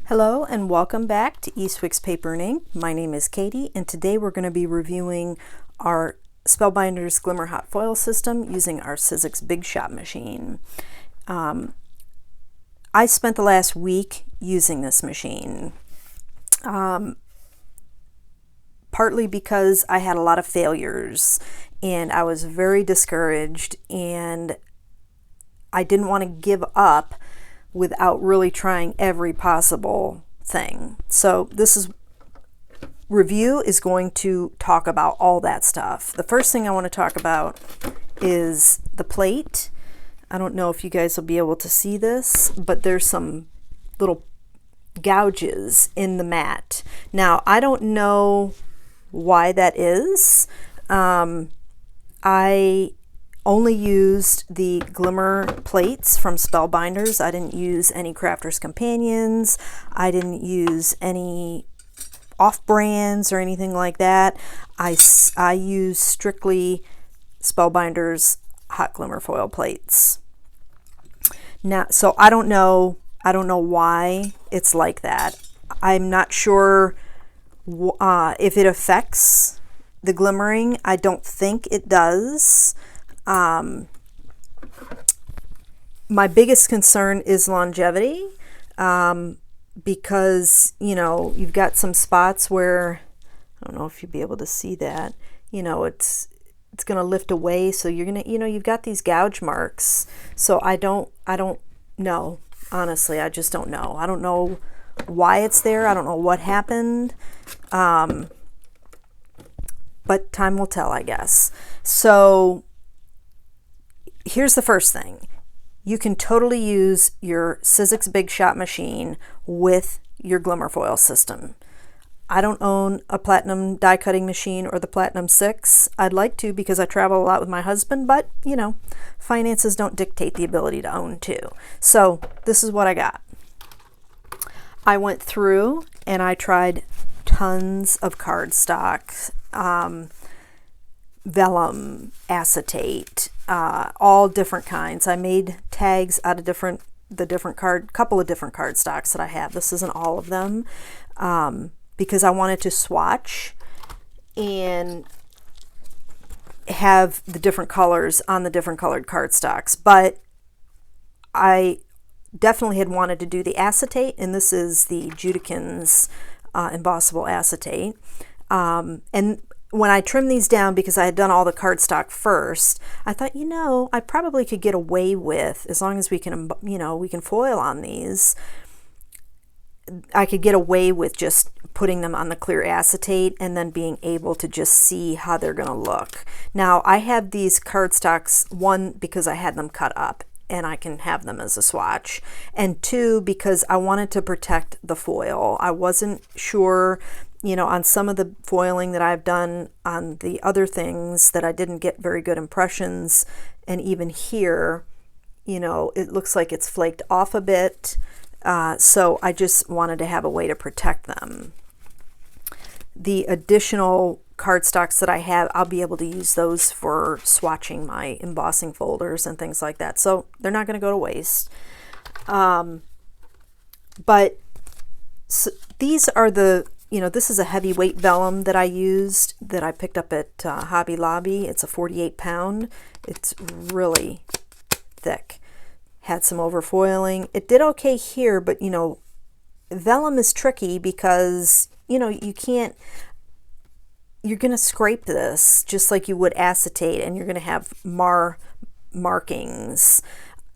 Hello and welcome back to Eastwicks Paper and Ink. My name is Katie and today we're going to be reviewing our Spellbinders Glimmer hot foil system using our Sizzix Big Shot machine. I spent the last week using this machine, partly because I had a lot of failures and I was very discouraged and I didn't want to give up without really trying every possible thing. So this review is going to talk about all that stuff. The first thing I want to talk about is the plate. I don't know if you guys will be able to see this, but there's some little gouges in the mat. Now, I don't know why that is. I only used the Glimmer plates from Spellbinders. I didn't use any Crafter's Companions. I didn't use any off-brands or anything like that. I used strictly Spellbinders hot glimmer foil plates. Now, so I don't know why it's like that. I'm not sure if it affects the glimmering. I don't think it does. My biggest concern is longevity, because, you know, you've got some spots where, I don't know if you'll be able to see that, you know, it's going to lift away. So you're going to, you know, you've got these gouge marks. So I don't know. Honestly, I just don't know. I don't know why it's there. I don't know what happened. But time will tell, I guess. So here's the first thing. You can totally use your Sizzix Big Shot machine with your Glimmer foil system. I don't own a Platinum die cutting machine or the Platinum 6. I'd like to because I travel a lot with my husband, but you know, finances don't dictate the ability to own two. So this is what I got. I went through and I tried tons of cardstock, vellum, acetate, all different kinds. I made tags out of couple of different cardstocks that I have. This isn't all of them, because I wanted to swatch and have the different colors on the different colored cardstocks. But I definitely had wanted to do the acetate, and this is the Judikins embossable acetate. And when I trimmed these down, because I had done all the cardstock first, I thought, you know, I probably could get away with, as long as we can, you know, we can foil on these, I could get away with just putting them on the clear acetate and then being able to just see how they're going to look. Now, I have these cardstocks, one, because I had them cut up and I can have them as a swatch, and two, because I wanted to protect the foil. I wasn't sure, you know, on some of the foiling that I've done on the other things that I didn't get very good impressions, and even here, you know, it looks like it's flaked off a bit, so I just wanted to have a way to protect them. The additional cardstocks that I have, I'll be able to use those for swatching my embossing folders and things like that, so they're not going to go to waste. But so these are the, you know, this is a heavyweight vellum that I used, that I picked up at Hobby Lobby. It's a 48-pound. It's really thick. Had some overfoiling. It did okay here, but you know, vellum is tricky because, you know, you can't, you're going to scrape this just like you would acetate, and you're going to have markings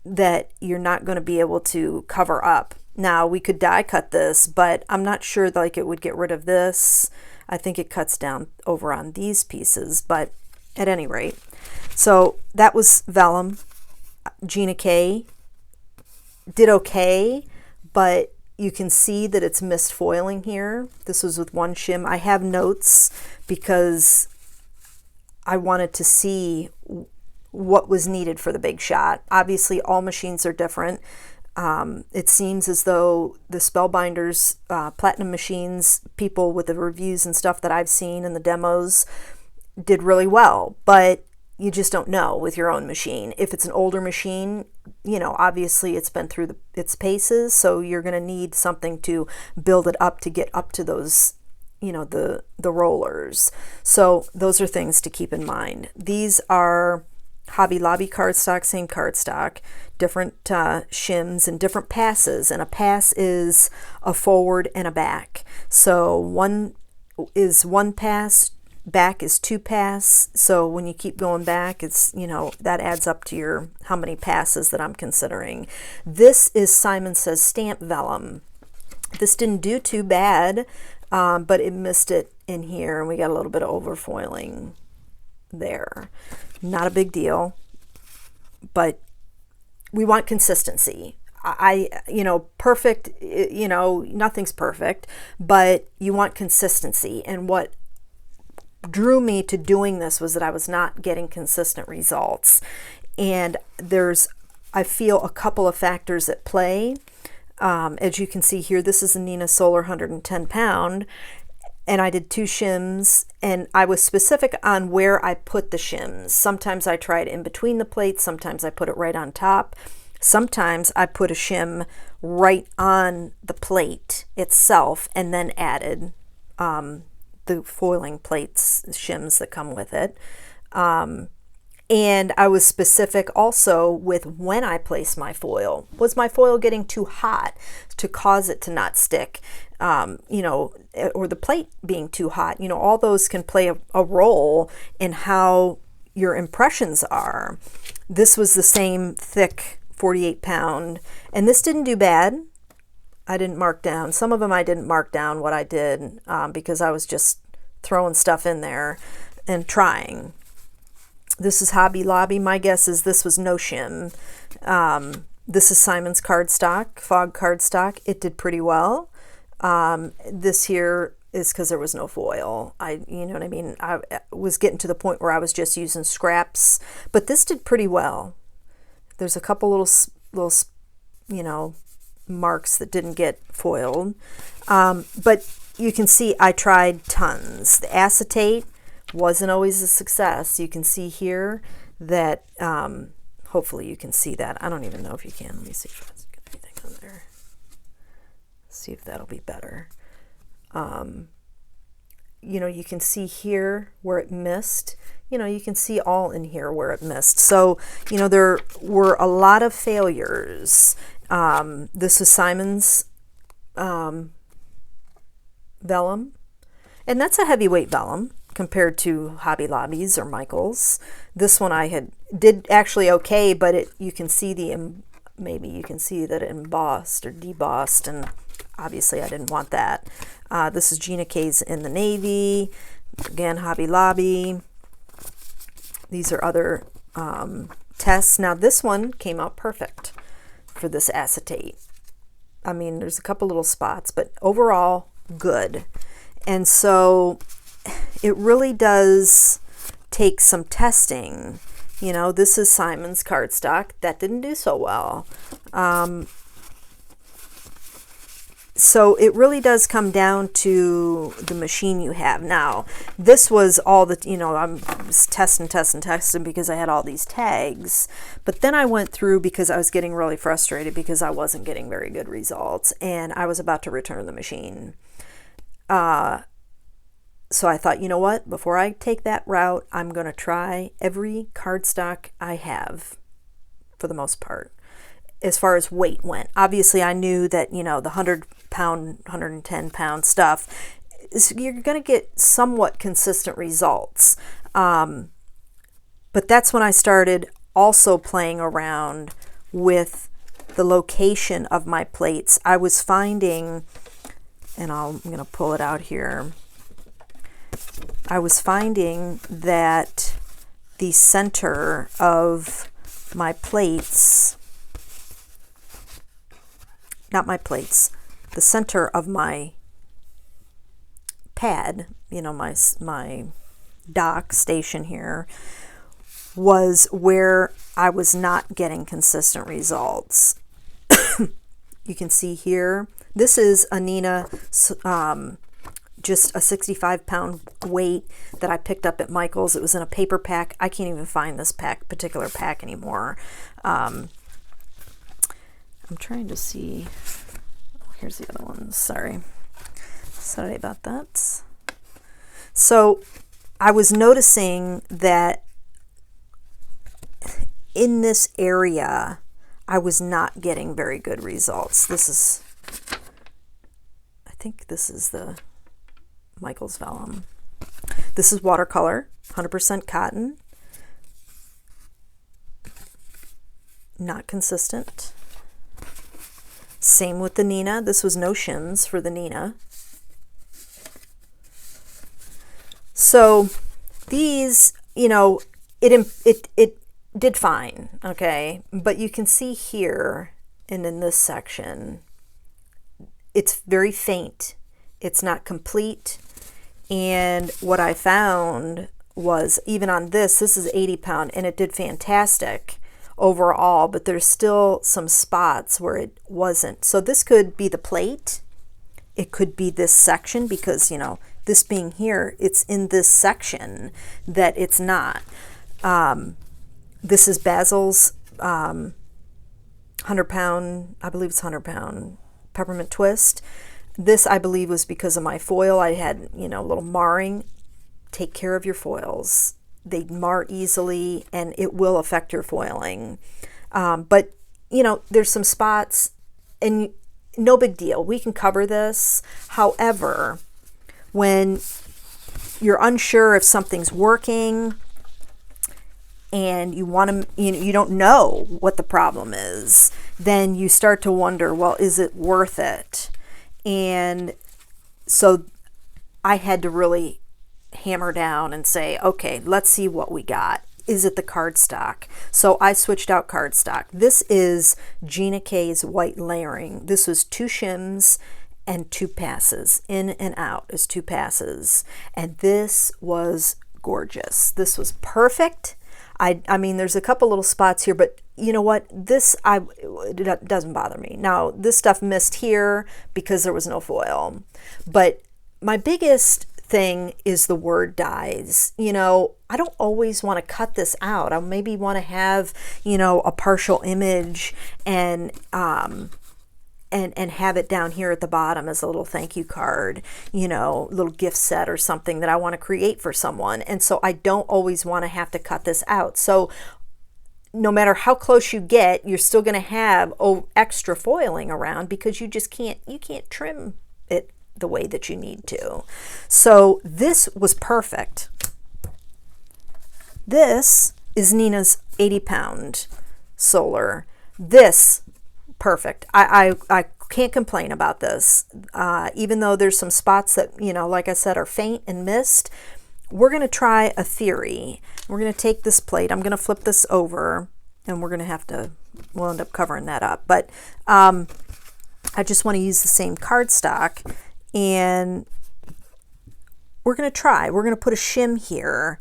that you're not going to be able to cover up. Now, we could die cut this, but I'm not sure like it would get rid of this. I think it cuts down over on these pieces, but at any rate. So that was vellum. Gina K did okay, but you can see that it's missed foiling here. This was with one shim. I have notes because I wanted to see what was needed for the Big Shot. Obviously, all machines are different. It seems as though the Spellbinders Platinum machines, people with the reviews and stuff that I've seen and the demos, did really well, but you just don't know with your own machine. If it's an older machine, you know, obviously it's been through its paces, so you're going to need something to build it up to get up to those, you know, the rollers. So those are things to keep in mind. These are Hobby Lobby cardstock, same cardstock, different shims and different passes. And a pass is a forward and a back. So one is one pass, back is two pass. So when you keep going back, it's, you know, that adds up to your how many passes that I'm considering. This is Simon Says Stamp Vellum. This didn't do too bad, but it missed it in here, and we got a little bit of overfoiling there. Not a big deal, but we want consistency. You know, perfect, you know, nothing's perfect, but you want consistency. And what drew me to doing this was that I was not getting consistent results. And there's, I feel, a couple of factors at play. As you can see here, this is a Neenah Solar 110 pound, and I did 2 shims, and I was specific on where I put the shims. Sometimes I tried in between the plates, sometimes I put it right on top, sometimes I put a shim right on the plate itself and then added the foiling plates, shims that come with it. And I was specific also with when I place my foil. Was my foil getting too hot to cause it to not stick? You know, or the plate being too hot? You know, all those can play a role in how your impressions are. This was the same thick 48 pound, and this didn't do bad. I didn't mark down. Some of them I didn't mark down what I did because I was just throwing stuff in there and trying. This is Hobby Lobby. My guess is this was no shim. This is Simon's cardstock, fog cardstock. It did pretty well. This here is because there was no foil. You know what I mean? I was getting to the point where I was just using scraps, but this did pretty well. There's a couple little, you know, marks that didn't get foiled. But you can see I tried tons. The acetate wasn't always a success. You can see here that, hopefully you can see that. I don't even know if you can. Let me see if there's anything on there. See if that'll be better. You know, you can see here where it missed. You know, you can see all in here where it missed. So, you know, there were a lot of failures. This is Simon's vellum, and that's a heavyweight vellum compared to Hobby Lobby's or Michael's. This one I did actually okay, but you can see maybe you can see that it embossed or debossed, and obviously I didn't want that. This is Gina K's in the navy. Again, Hobby Lobby. These are other tests. Now this one came out perfect for this acetate. I mean, there's a couple little spots, but overall good. And so it really does take some testing. You know, this is Simon's cardstock. That didn't do so well. So it really does come down to the machine you have. Now, this was all that, you know, I'm just testing because I had all these tags. But then I went through because I was getting really frustrated because I wasn't getting very good results, and I was about to return the machine. So I thought, you know what, before I take that route, I'm going to try every cardstock I have for the most part. As far as weight went, obviously I knew that, you know, the 100-pound, 110-pound stuff, you're going to get somewhat consistent results. But that's when I started also playing around with the location of my plates. I was finding, and I'm going to pull it out here, I was finding that the center of my plates, not my plates, the center of my pad, you know, my dock station here, was where I was not getting consistent results. You can see here, this is a Neenah, just a 65-pound weight that I picked up at Michael's. It was in a paper pack. I can't even find this particular pack anymore. I'm trying to see, here's the other ones, sorry about that. So I was noticing that in this area I was not getting very good results. This is, I think this is the Michael's Vellum. This is watercolor, 100% cotton. Not consistent. Same with the Nina. This was no shims for the Nina. So these, you know, it did fine, okay? But you can see here and in this section, it's very faint. It's not complete. And what I found was, even on this is 80 pound, and it did fantastic overall, but there's still some spots where it wasn't. So this could be the plate. It could be this section, because, you know, this being here, it's in this section that it's not. This is Basil's 100 pound, I believe it's 100 pound peppermint twist. This, I believe, was because of my foil. I had, you know, a little marring. Take care of your foils. They mar easily, and it will affect your foiling. But, you know, there's some spots, and no big deal. We can cover this. However, when you're unsure if something's working and you want to, you don't know what the problem is, then you start to wonder, well, is it worth it? And so I had to really hammer down and say, okay, let's see what we got. Is it the cardstock? So I switched out cardstock. This is Gina K's white layering. This was 2 shims and 2 passes. In and out is 2 passes. And this was gorgeous. This was perfect. I mean, there's a couple little spots here, but you know what? This, it doesn't bother me. Now, this stuff missed here because there was no foil. But my biggest thing is the word dies. You know, I don't always want to cut this out. I maybe want to have, you know, a partial image and have it down here at the bottom as a little thank you card, you know, little gift set or something that I want to create for someone. And so I don't always want to have to cut this out. So no matter how close you get, you're still going to have extra foiling around, because you just can't trim it the way that you need to. So this was perfect. This is Nina's 80 pound solar. This, perfect. I can't complain about this. Even though there's some spots that, you know, like I said, are faint and missed. We're going to try a theory. We're going to take this plate. I'm going to flip this over, and we'll end up covering that up. But I just want to use the same cardstock, and we're going to put a shim here.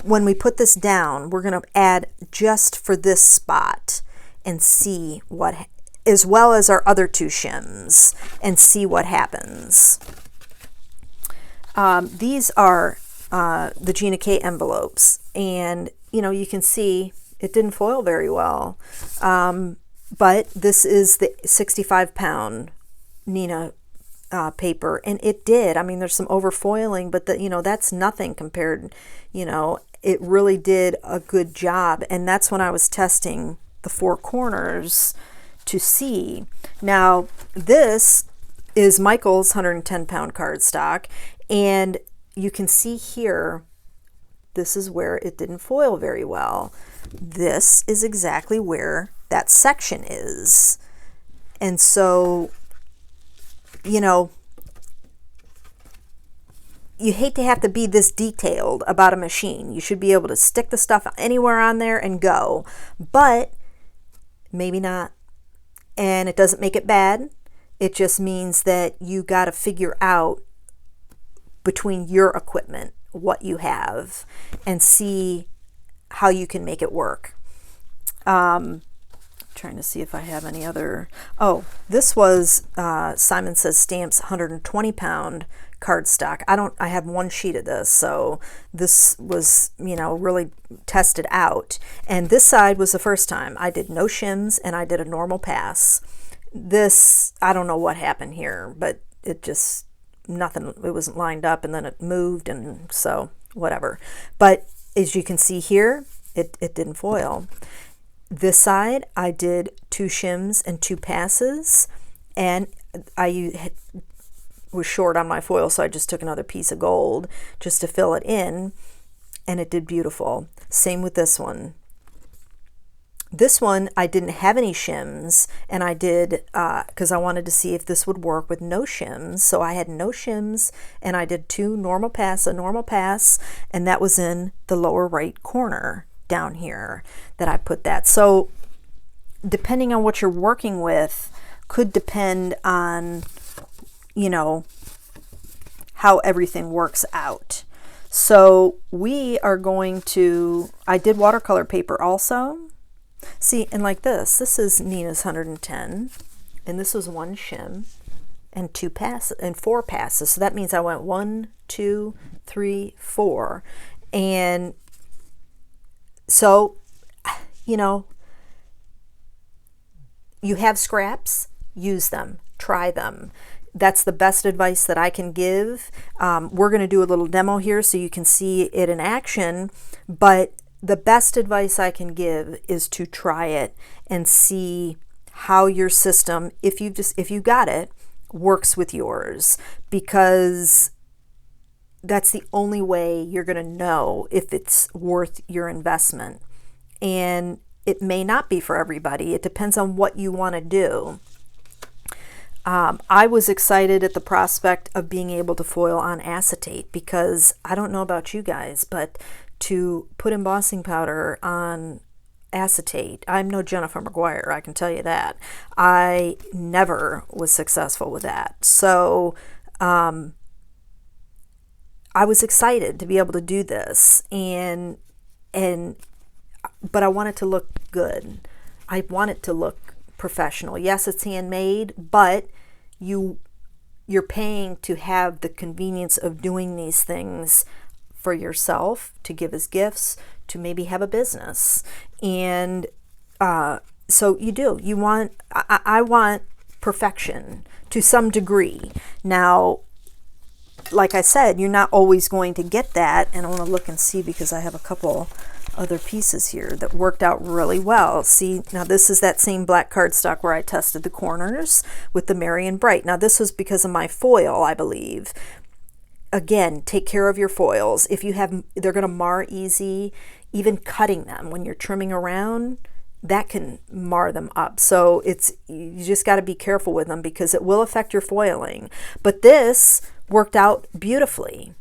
When we put this down, we're going to add just for this spot and see what, as well as our other 2 shims, and see what happens. These are the Gina K envelopes, and you know, you can see it didn't foil very well. But this is the 65 pound Nina paper, and it did. I mean, there's some overfoiling, but you know, that's nothing compared, you know, it really did a good job. And that's when I was testing the 4 corners to see. Now, this is Michael's 110 pound cardstock, and you can see here, this is where it didn't foil very well. This is exactly where that section is. And so, you know, you hate to have to be this detailed about a machine. You should be able to stick the stuff anywhere on there and go, but maybe not. And it doesn't make it bad. It just means that you got to figure out between your equipment what you have and see how you can make it work. Trying to see if I have any other. Oh, this was Simon Says Stamps 120 pound cardstock. I had one sheet of this, so this was, you know, really tested out. And this side was the first time. I did no shims and I did a normal pass. This, I don't know what happened here, but it just, nothing, it wasn't lined up, and then it moved, and so whatever. But as you can see here, it didn't foil. This side, I did 2 shims and 2 passes, and I was short on my foil, so I just took another piece of gold just to fill it in, and it did beautiful. Same with this one. This one, I didn't have any shims, and I did, because I wanted to see if this would work with no shims, so I had no shims, and I did 2 normal pass, a normal pass, and that was in the lower right corner down here that I put that. So depending on what you're working with could depend on, you know, how everything works out. So we are going to, I did watercolor paper also. See, and like this is Nina's 110, and this was 1 shim and 2 passes and 4 passes. So that means I went 1, 2, 3, 4. And so, you know, you have scraps, use them, try them. That's the best advice that I can give. We're going to do a little demo here so you can see it in action, but the best advice I can give is to try it and see how your system, if you got it, works with yours, because that's the only way you're going to know if it's worth your investment. And it may not be for everybody. It depends on what you want to do. I was excited at the prospect of being able to foil on acetate, because I don't know about you guys, but to put embossing powder on acetate, I'm no Jennifer McGuire, I can tell you that. I never was successful with that. So I was excited to be able to do this, but I want it to look good. I want it to look professional. Yes, it's handmade, but you're paying to have the convenience of doing these things for yourself, to give as gifts, to maybe have a business. And so you want, I want perfection to some degree. Now, like I said, you're not always going to get that, and I want to look and see, because I have a couple other pieces here that worked out really well. See, now this is that same black cardstock where I tested the corners with the Merry and Bright. Now this was because of my foil, I believe. Again, take care of your foils. If you have, they're going to mar easy. Even cutting them when you're trimming around, that can mar them up. So you just got to be careful with them, because it will affect your foiling. But this worked out beautifully.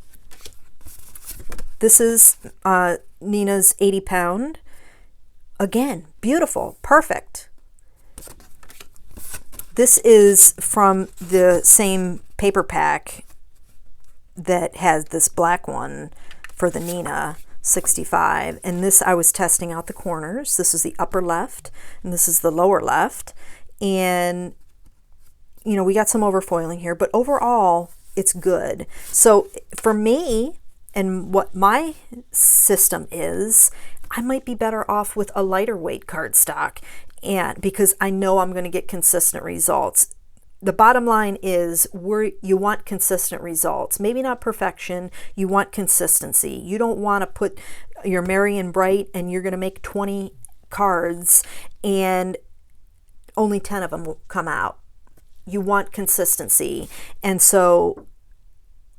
This is Nina's 80 pound. Again, beautiful, perfect. This is from the same paper pack that has this black one for the Nina 65, and this, I was testing out the corners. This is the upper left and this is the lower left, and you know, we got some overfoiling here, but overall it's good. So for me, and what my system is, I might be better off with a lighter weight cardstock, and because I know I'm going to get consistent results. The bottom line is, you want consistent results. Maybe not perfection, you want consistency. You don't want to put your Merry and Bright and you're going to make 20 cards and only 10 of them will come out. You want consistency. And so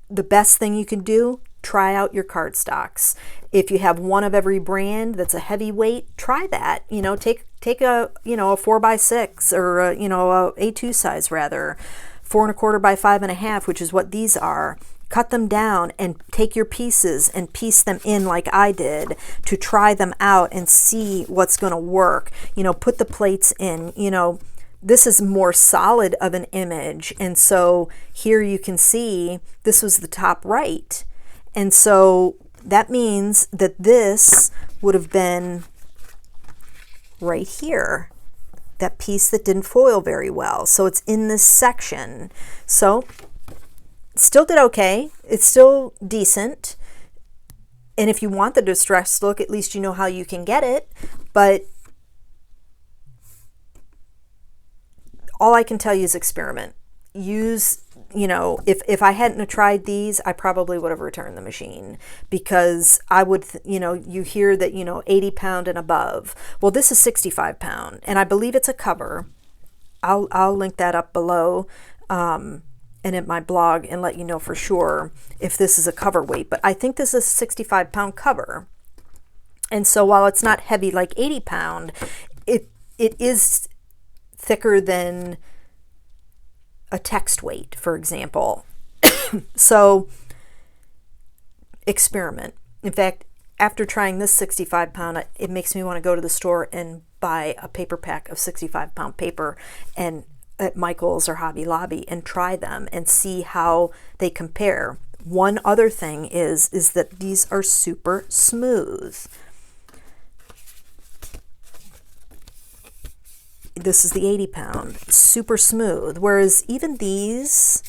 the best thing you can do, try out your cardstocks. If you have one of every brand that's a heavyweight, try that. You know, take a, you know, a 4x6 or a, you know, a A2 size rather, 4 1/4 by 5 1/2, which is what these are. Cut them down and take your pieces and piece them in like I did to try them out and see what's going to work. You know, put the plates in. You know, this is more solid of an image, and so here you can see this was the top right. And so that means that this would have been right here, that piece that didn't foil very well. So it's in this section. So Still did okay. It's still decent. And if you want the distressed look, at least you know how you can get it. But all I can tell you is experiment. Use, you know, if I hadn't have tried these, I probably would have returned the machine, because I would, you know, you hear that, you know, 80 pound and above. Well, this is 65 pound, and I believe it's a cover. I'll link that up below and in my blog and let you know for sure if this is a cover weight. But I think this is a 65 pound cover. And so while it's not heavy like 80 pound, it is thicker than a text weight, for example. So experiment. In fact, after trying this 65 pound, it makes me want to go to the store and buy a paper pack of 65 pound paper and at Michael's or Hobby Lobby and try them and see how they compare. One other thing is that these are super smooth. This is the 80 pound, super smooth. Whereas even these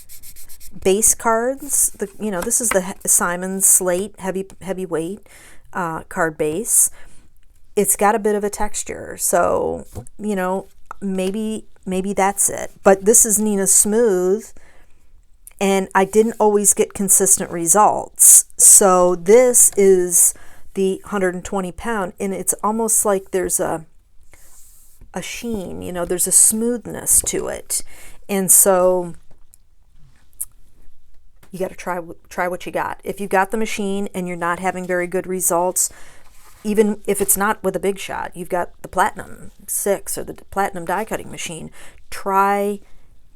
base cards, you know, this is the Simon Slate heavyweight card base. It's got a bit of a texture, so you know, maybe that's it. But this is Nina Smooth, and I didn't always get consistent results. So this is the 120 pound, and it's almost like there's a sheen, you know, there's a smoothness to it. And so you got to try what you got. If you've got the machine and you're not having very good results, even if it's not with a big shot, you've got the Platinum 6 or the Platinum die cutting machine, try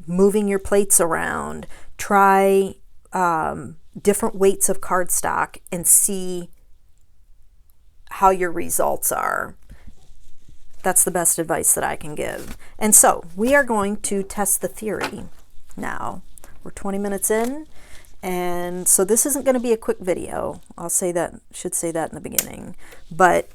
moving your plates around, try different weights of cardstock and see how your results are. That's the best advice that I can give. And so we are going to test the theory now. We're 20 minutes in, and so this isn't going to be a quick video. I'll say that, should say that in the beginning. But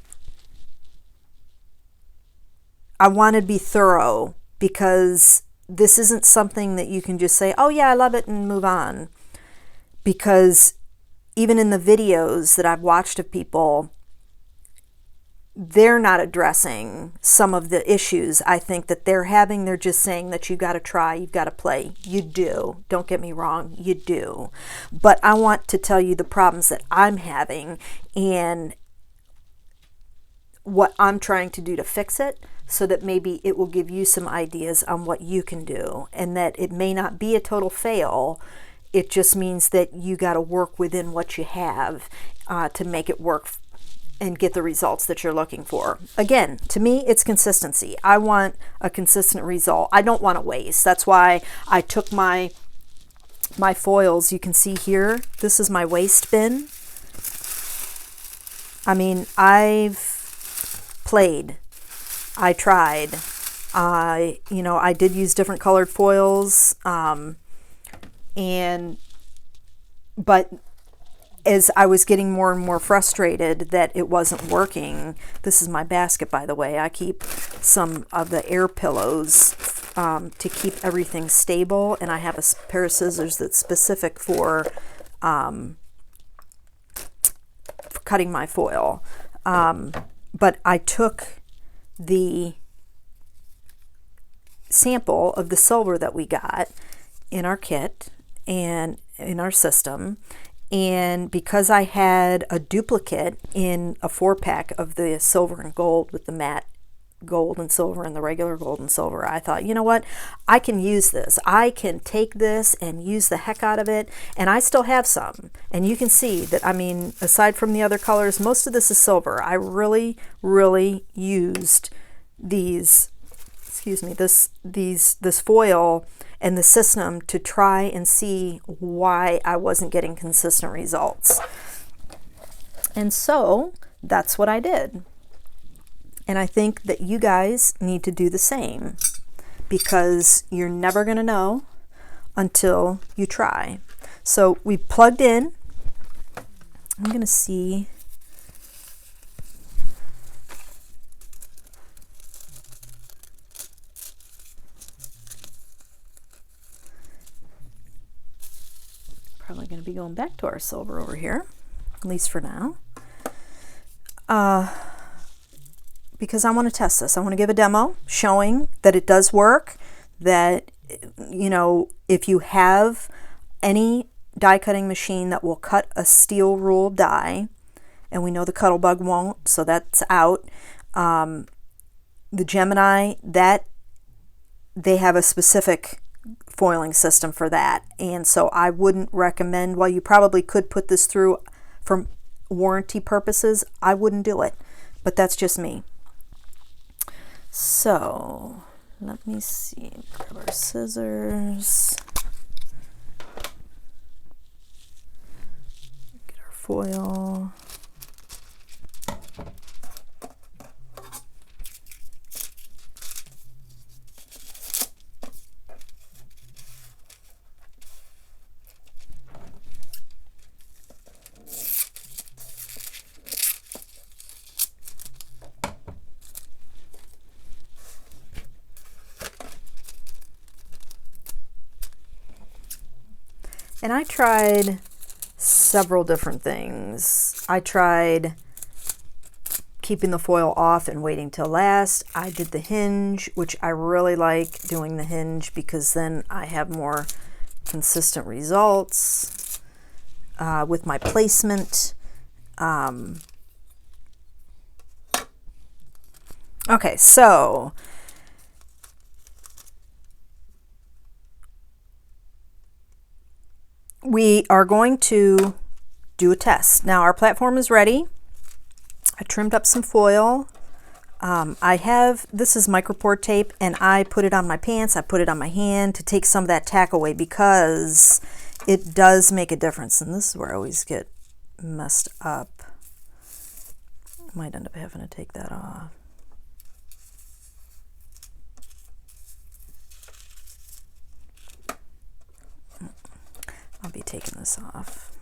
I want to be thorough, because this isn't something that you can just say, oh yeah, I love it, and move on. Because even in the videos that I've watched of people, they're not addressing some of the issues I think that they're having. They're just saying that you've got to try, you've got to play. You do. Don't get me wrong, you do. But I want to tell you the problems that I'm having and what I'm trying to do to fix it, so that maybe it will give you some ideas on what you can do, and that it may not be a total fail. It just means that you got to work within what you have to make it work and get the results that you're looking for. Again, to me, it's consistency. I want a consistent result. I don't want to waste. That's why I took my foils. You can see here, this is my waste bin. I mean, I've played. I tried. You know, I did use different colored foils, but as I was getting more and more frustrated that it wasn't working. This is my basket, by the way. I keep some of the air pillows to keep everything stable, and I have a pair of scissors that's specific for cutting my foil. But I took the sample of the silver that we got in our kit and in our system, and because I had a duplicate in a 4-pack of the silver and gold with the matte gold and silver and the regular gold and silver, I thought, you know what, I can use this. I can take this and use the heck out of it, and I still have some. And you can see that, I mean, aside from the other colors, most of this is silver. I really used these, excuse me, this foil and the system to try and see why I wasn't getting consistent results. And so that's what I did. And I think that you guys need to do the same, because you're never going to know until you try. So we plugged in. I'm going to see. going back to our silver over here, at least for now, because I want to test this. I want to give a demo showing that it does work, that, you know, if you have any die cutting machine that will cut a steel rule die, and we know the Cuttlebug won't, so that's out. The Gemini, that they have a specific foiling system for that, and so I wouldn't recommend, while you probably could put this through for warranty purposes, I wouldn't do it, but that's just me. So let me see, grab our scissors, get our foil. And I tried several different things. I tried keeping the foil off and waiting till last. I did the hinge, which I really like doing the hinge because then I have more consistent results with my placement. Okay, so we are going to do a test. Now our platform is ready. I trimmed up some foil. This is micropore tape, and I put it on my pants, I put it on my hand to take some of that tack away because it does make a difference. And this is where I always get messed up. I might end up having to take that off. I'll be taking this off.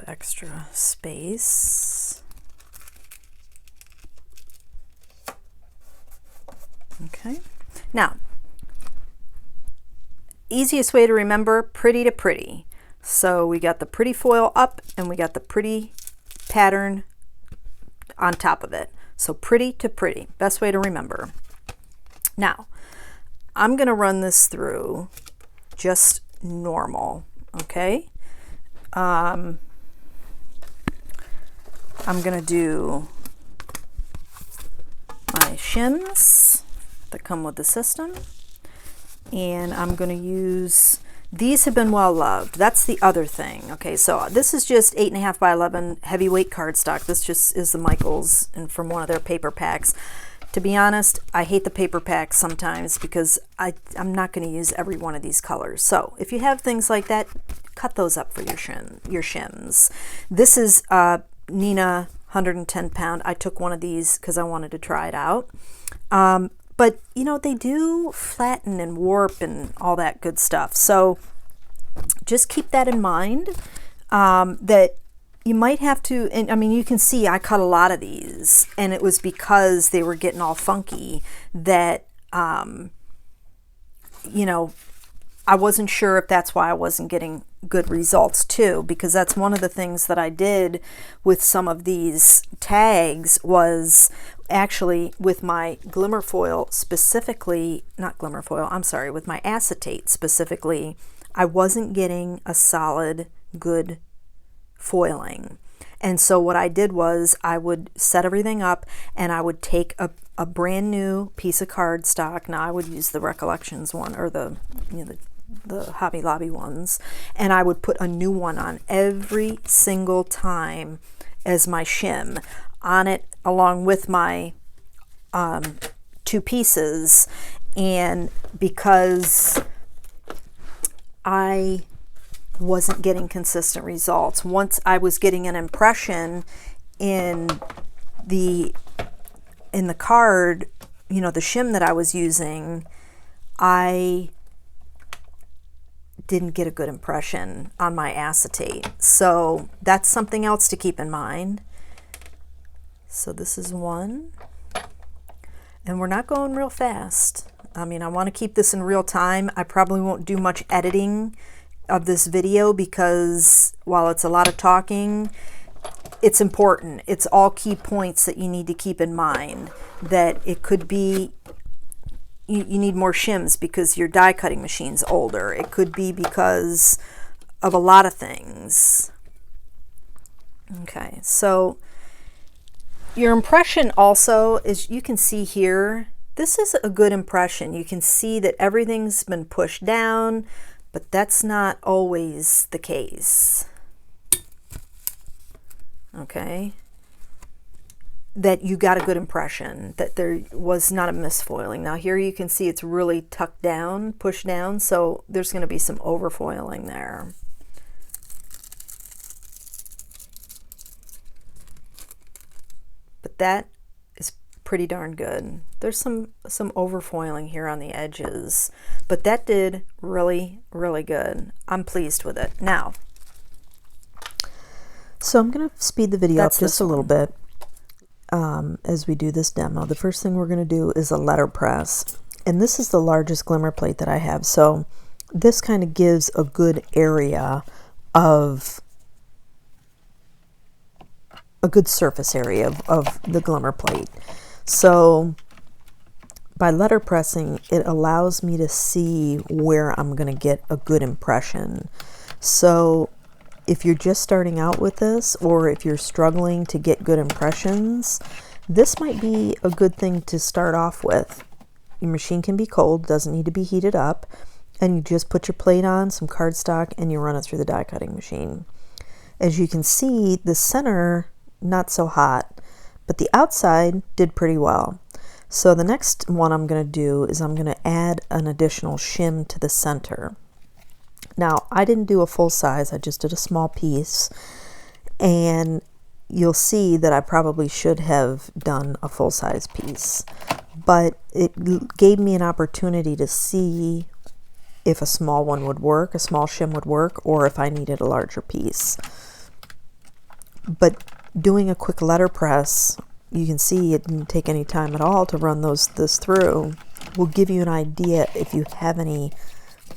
Extra space. Okay, now easiest way to remember, pretty to pretty. So we got the pretty foil up and we got the pretty pattern on top of it. So pretty to pretty, best way to remember. Now I'm gonna run this through just normal, okay? I'm gonna do my shims that come with the system, and I'm gonna use, these have been well loved. That's the other thing. Okay, so this is just 8.5 by 11 heavyweight cardstock. This just is the Michaels and from one of their paper packs. To be honest, I hate the paper packs sometimes because I'm not going to use every one of these colors. So if you have things like that, cut those up for your shims. This is Nina 110 pound. I took one of these because I wanted to try it out. But you know, they do flatten and warp and all that good stuff. So just keep that in mind, that you might have to, and I mean, you can see I cut a lot of these, and it was because they were getting all funky that, you know, I wasn't sure if that's why I wasn't getting good results too, because that's one of the things that I did with some of these tags was actually with my glimmer foil specifically, not glimmer foil, I'm sorry, with my acetate specifically, I wasn't getting a solid, good foiling. And so what I did was I would set everything up and I would take a brand new piece of cardstock. Now I would use the Recollections one or the, you know, the Hobby Lobby ones, and I would put a new one on every single time as my shim on it along with my two pieces. And because I wasn't getting consistent results, once I was getting an impression in the card, you know, the shim that I was using, I didn't get a good impression on my acetate. So that's something else to keep in mind. So this is one, and we're not going real fast. I mean, I want to keep this in real time. I probably won't do much editing of this video because while it's a lot of talking, it's important. It's all key points that you need to keep in mind. That it could be you need more shims because your die cutting machine's older. It could be because of a lot of things. Okay, so your impression also is, you can see here, this is a good impression. You can see that everything's been pushed down, but that's not always the case. Okay, that you got a good impression, that there was not a misfoiling. Now here you can see it's really tucked down, pushed down, so there's going to be some overfoiling there. But that is pretty darn good. There's some overfoiling here on the edges, but that did really, really good. I'm pleased with it. Now, so I'm going to speed the video up just a little bit as we do this demo. The first thing we're going to do is a letterpress, and this is the largest glimmer plate that I have, so this kind of gives a good area of a good surface area of the glimmer plate. So by letterpressing, it allows me to see where I'm going to get a good impression. So if you're just starting out with this, or if you're struggling to get good impressions, this might be a good thing to start off with. Your machine can be cold, doesn't need to be heated up, and you just put your plate on, some cardstock, and you run it through the die cutting machine. As you can see, the center, not so hot, but the outside did pretty well. So the next one I'm going to do is I'm going to add an additional shim to the center. Now, I didn't do a full size, I just did a small piece, and you'll see that I probably should have done a full size piece, but it gave me an opportunity to see if a small one would work, a small shim would work, or if I needed a larger piece. But doing a quick letterpress, you can see it didn't take any time at all to run this through, will give you an idea if you have any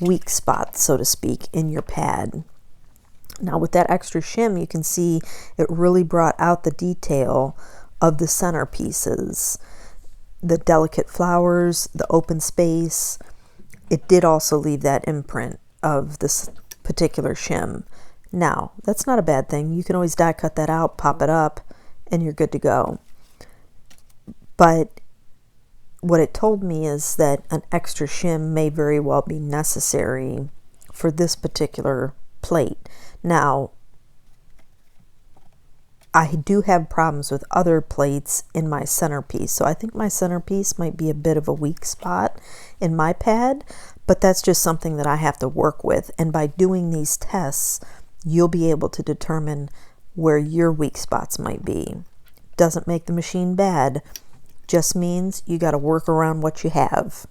weak spots, so to speak, in your pad. Now with that extra shim, you can see it really brought out the detail of the center pieces, the delicate flowers, the open space. It did also leave that imprint of this particular shim. Now, that's not a bad thing. You can always die cut that out, pop it up, and you're good to go. But what it told me is that an extra shim may very well be necessary for this particular plate. Now, I do have problems with other plates in my centerpiece, so I think my centerpiece might be a bit of a weak spot in my pad, but that's just something that I have to work with. And by doing these tests, you'll be able to determine where your weak spots might be. Doesn't make the machine bad, just means you got to work around what you have.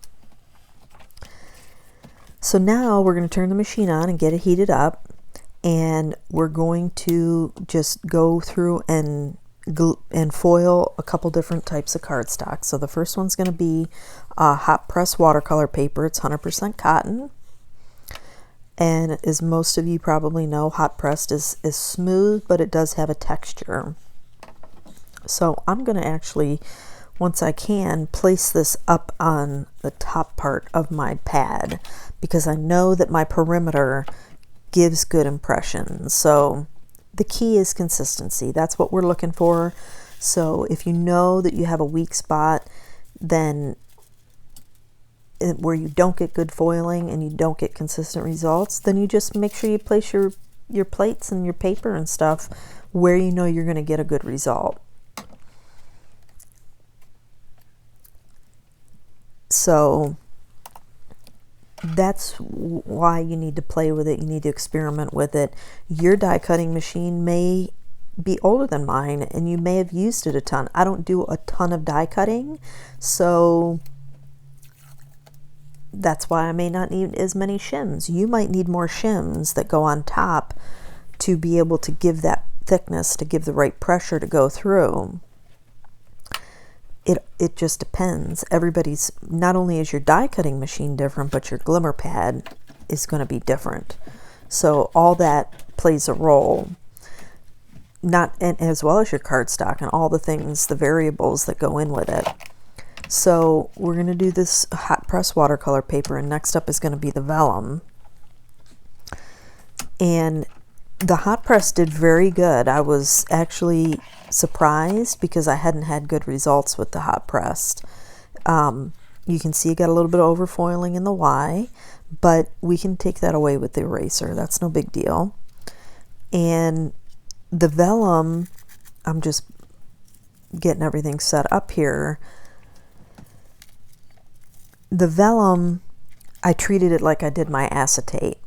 So now we're going to turn the machine on and get it heated up, and we're going to just go through and foil a couple different types of cardstock. So the first one's going to be hot press watercolor paper. It's 100% cotton, and as most of you probably know, hot pressed is smooth, but it does have a texture. So I'm going to actually, once I can, place this up on the top part of my pad because I know that my perimeter gives good impressions. So the key is consistency. That's what we're looking for. So if you know that you have a weak spot, then where you don't get good foiling and you don't get consistent results, then you just make sure you place your plates and your paper and stuff where you know you're going to get a good result. So that's why you need to play with it. You need to experiment with it. Your die cutting machine may be older than mine and you may have used it a ton. I don't do a ton of die cutting, so that's why I may not need as many shims. You might need more shims that go on top to be able to give that thickness, to give the right pressure to go through. It just depends. Everybody's, not only is your die cutting machine different, but your glimmer pad is going to be different. So all that plays a role. Not, and as well as your cardstock and all the things, the variables that go in with it. So we're going to do this hot press watercolor paper, and next up is going to be the vellum. And the hot press did very good. I was actually surprised because I hadn't had good results with the hot pressed. You can see it got a little bit of overfoiling in the Y, but we can take that away with the eraser. That's no big deal. And the vellum, I'm just getting everything set up here. The vellum, I treated it like I did my acetate.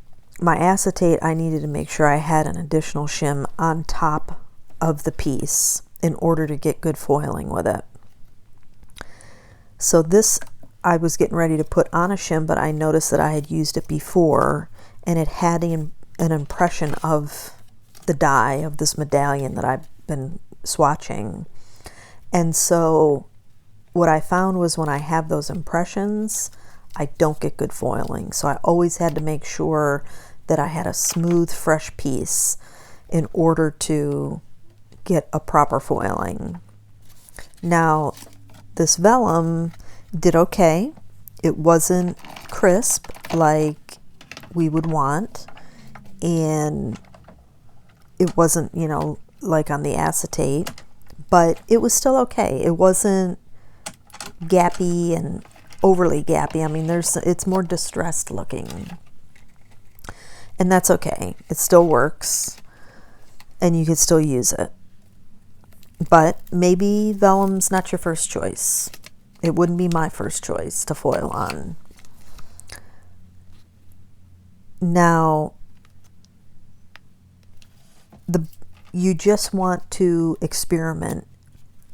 My acetate, I needed to make sure I had an additional shim on top of the piece in order to get good foiling with it. So this, I was getting ready to put on a shim, but I noticed that I had used it before and it had an impression of the die of this medallion that I've been swatching. And so what I found was when I have those impressions, I don't get good foiling. So I always had to make sure that I had a smooth, fresh piece in order to get a proper foiling. Now, this vellum did okay. It wasn't crisp like we would want, and it wasn't, you know, like on the acetate, but it was still okay. It wasn't gappy and overly gappy. I mean, it's more distressed looking, and that's okay. It still works and you could still use it, but maybe vellum's not your first choice. It wouldn't be my first choice to foil on. Now, you just want to experiment.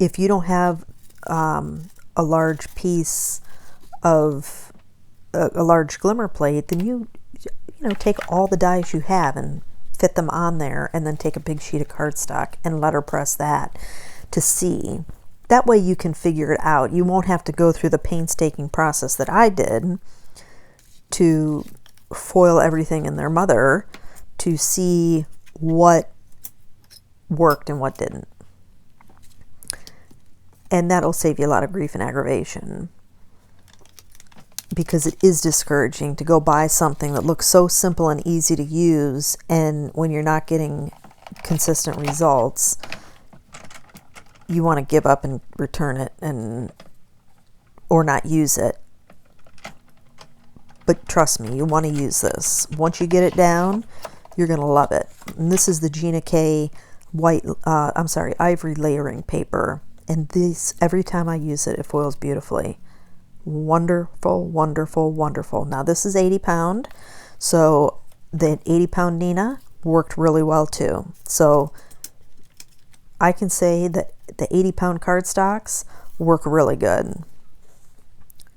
If you don't have a large piece of a large glimmer plate, then you know, take all the dies you have and fit them on there, and then take a big sheet of cardstock and letterpress that to see. That way you can figure it out. You won't have to go through the painstaking process that I did to foil everything in their mother to see what worked and what didn't. And that'll save you a lot of grief and aggravation, because it is discouraging to go buy something that looks so simple and easy to use, and when you're not getting consistent results, you want to give up and return it or not use it. But trust me, you want to use this. Once you get it down, you're going to love it. And this is the Gina K ivory layering paper. And this, every time I use it, it foils beautifully. Wonderful, wonderful, wonderful. Now this is 80 pound. So the 80 pound Nina worked really well too. So I can say that the 80 pound cardstocks work really good.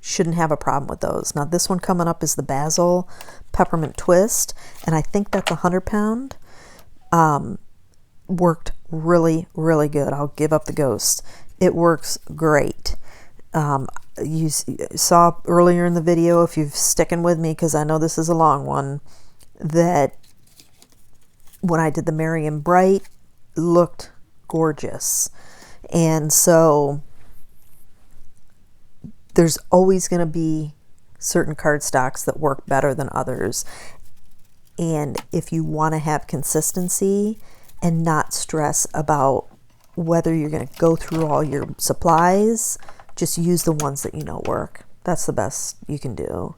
Shouldn't have a problem with those. Now this one coming up is the Basil Peppermint Twist, and I think that the 100 pound worked really, really good. I'll give up the ghost. It works great. You saw earlier in the video, if you're sticking with me, because I know this is a long one, that when I did the Merry and Bright, looked gorgeous. And so there's always going to be certain cardstocks that work better than others. And if you want to have consistency and not stress about whether you're going to go through all your supplies, just use the ones that you know work. That's the best you can do.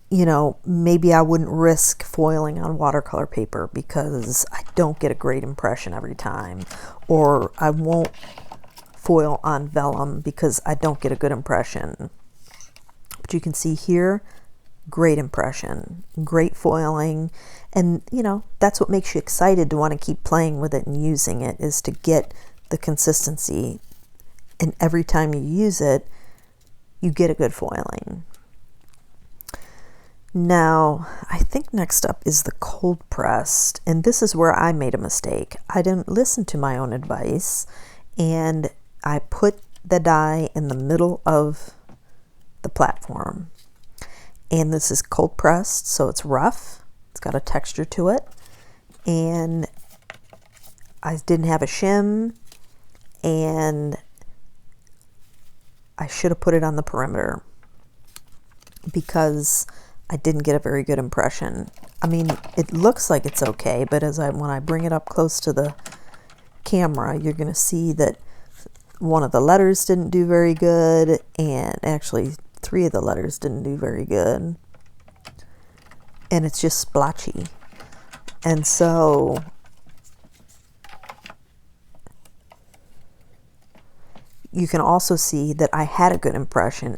You know, maybe I wouldn't risk foiling on watercolor paper because I don't get a great impression every time, or I won't foil on vellum because I don't get a good impression. But you can see here, great impression, great foiling, and you know, that's what makes you excited to want to keep playing with it and using it, is to get the consistency, and every time you use it, you get a good foiling. Now, I think next up is the cold pressed, and this is where I made a mistake. I didn't listen to my own advice, and I put the die in the middle of the platform. And this is cold pressed, so it's rough. It's got a texture to it. And I didn't have a shim, and I should have put it on the perimeter because I didn't get a very good impression. I mean, it looks like it's okay, but when I bring it up close to the camera, you're going to see that one of the letters didn't do very good, and actually 3 of the letters didn't do very good. And it's just splotchy. And so you can also see that I had a good impression.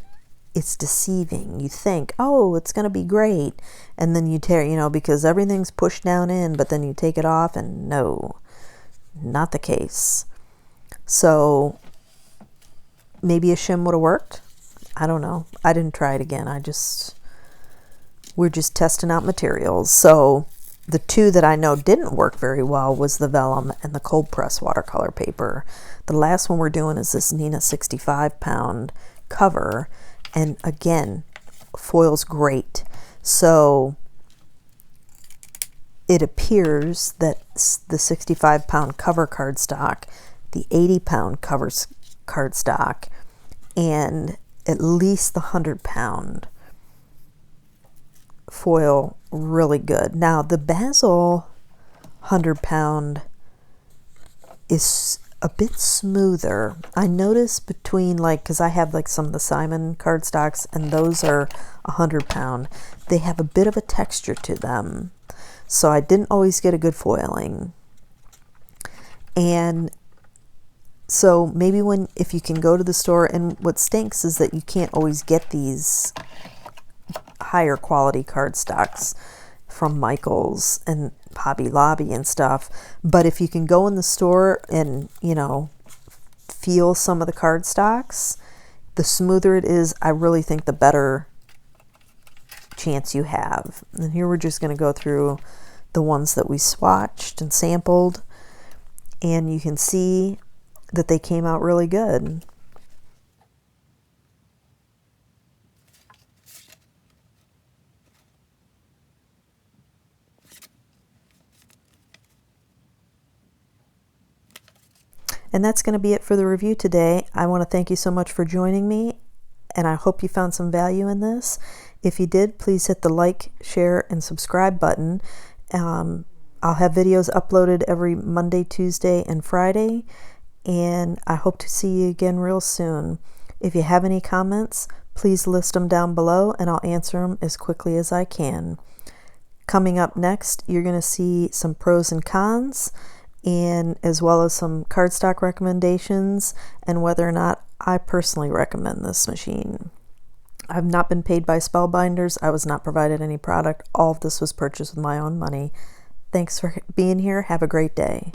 It's deceiving. You think, oh, it's going to be great. And then you tear, you know, because everything's pushed down in, but then you take it off and no, not the case. So maybe a shim would have worked. I don't know. I didn't try it again. We're just testing out materials. So the 2 that I know didn't work very well was the vellum and the cold press watercolor paper. The last one we're doing is this Nina 65-pound cover. And again, foils great. So it appears that the 65-pound cover cardstock, the 80-pound covers cardstock, and at least the 100-pound foil really good. Now the Basil 100-pound is a bit smoother. I noticed between, like, because I have like some of the Simon cardstocks, and those are 100-pound. They have a bit of a texture to them, so I didn't always get a good foiling. And so maybe if you can go to the store, and what stinks is that you can't always get these higher quality cardstocks from Michael's and Hobby Lobby and stuff. But if you can go in the store and, you know, feel some of the cardstocks, the smoother it is, I really think the better chance you have. And here we're just going to go through the ones that we swatched and sampled, and you can see that they came out really good. And that's going to be it for the review today. I want to thank you so much for joining me, and I hope you found some value in this. If you did, please hit the like, share, and subscribe button. I'll have videos uploaded every Monday, Tuesday, and Friday, and I hope to see you again real soon. If you have any comments, please list them down below, and I'll answer them as quickly as I can. Coming up next, you're going to see some pros and cons, and as well as some cardstock recommendations and whether or not I personally recommend this machine. I've not been paid by Spellbinders. I was not provided any product. All of this was purchased with my own money. Thanks for being here. Have a great day.